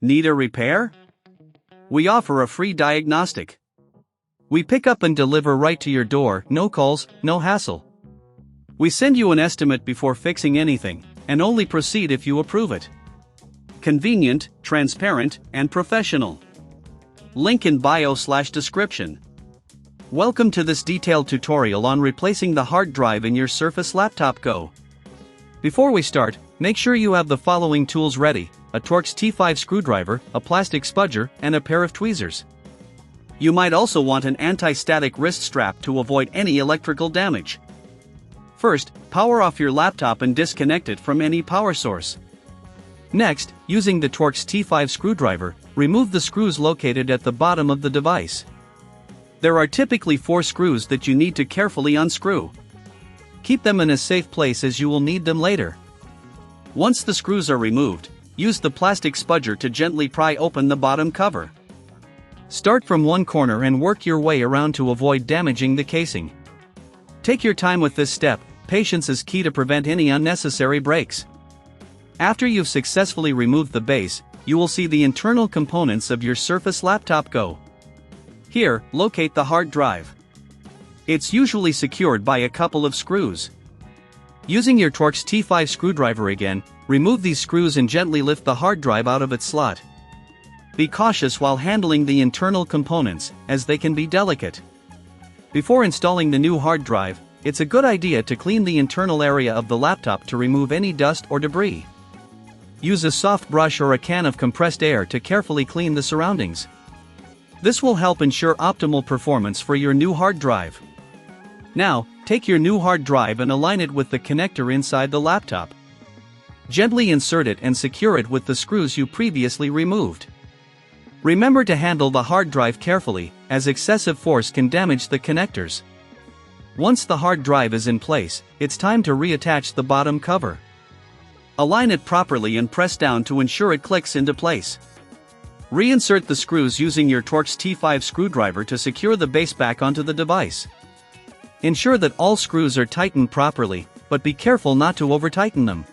Need a repair? We offer a free diagnostic. We pick up and deliver right to your door, no calls, no hassle. We send you an estimate before fixing anything, and only proceed if you approve it. Convenient, transparent, and professional. Link in bio/description. Welcome to this detailed tutorial on replacing the hard drive in your Surface Laptop Go. Before we start, make sure you have the following tools ready: a Torx T5 screwdriver, a plastic spudger, and a pair of tweezers. You might also want an anti-static wrist strap to avoid any electrical damage. First, power off your laptop and disconnect it from any power source. Next, using the Torx T5 screwdriver, remove the screws located at the bottom of the device. There are typically 4 screws that you need to carefully unscrew. Keep them in a safe place as you will need them later. Once the screws are removed, use the plastic spudger to gently pry open the bottom cover. Start from one corner and work your way around to avoid damaging the casing. Take your time with this step. Patience is key to prevent any unnecessary breaks. After you've successfully removed the base, you will see the internal components of your Surface Laptop Go. Here, locate the hard drive. It's usually secured by a couple of screws. Using your Torx T5 screwdriver again, remove these screws and gently lift the hard drive out of its slot. Be cautious while handling the internal components, as they can be delicate. Before installing the new hard drive, it's a good idea to clean the internal area of the laptop to remove any dust or debris. Use a soft brush or a can of compressed air to carefully clean the surroundings. This will help ensure optimal performance for your new hard drive. Now, take your new hard drive and align it with the connector inside the laptop. Gently insert it and secure it with the screws you previously removed. Remember to handle the hard drive carefully, as excessive force can damage the connectors. Once the hard drive is in place, it's time to reattach the bottom cover. Align it properly and press down to ensure it clicks into place. Reinsert the screws using your Torx T5 screwdriver to secure the base back onto the device. Ensure that all screws are tightened properly, but be careful not to over-tighten them.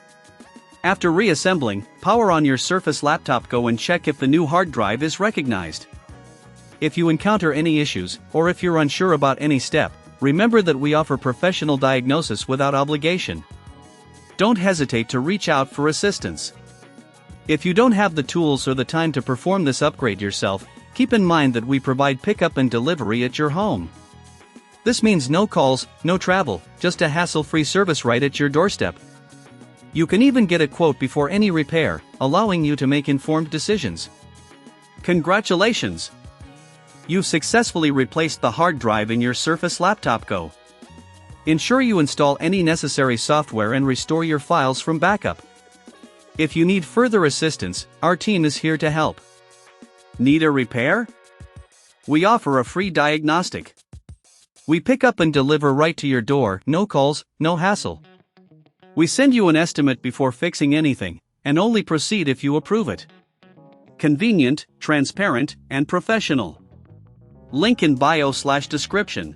After reassembling, power on your Surface Laptop Go and check if the new hard drive is recognized. If you encounter any issues, or if you're unsure about any step, remember that we offer professional diagnosis without obligation. Don't hesitate to reach out for assistance. If you don't have the tools or the time to perform this upgrade yourself, keep in mind that we provide pickup and delivery at your home. This means no calls, no travel, just a hassle-free service right at your doorstep. You can even get a quote before any repair, allowing you to make informed decisions. Congratulations! You've successfully replaced the hard drive in your Surface Laptop Go. Ensure you install any necessary software and restore your files from backup. If you need further assistance, our team is here to help. Need a repair? We offer a free diagnostic. We pick up and deliver right to your door, no calls, no hassle. We send you an estimate before fixing anything, and only proceed if you approve it. Convenient, transparent, and professional. Link in bio/description.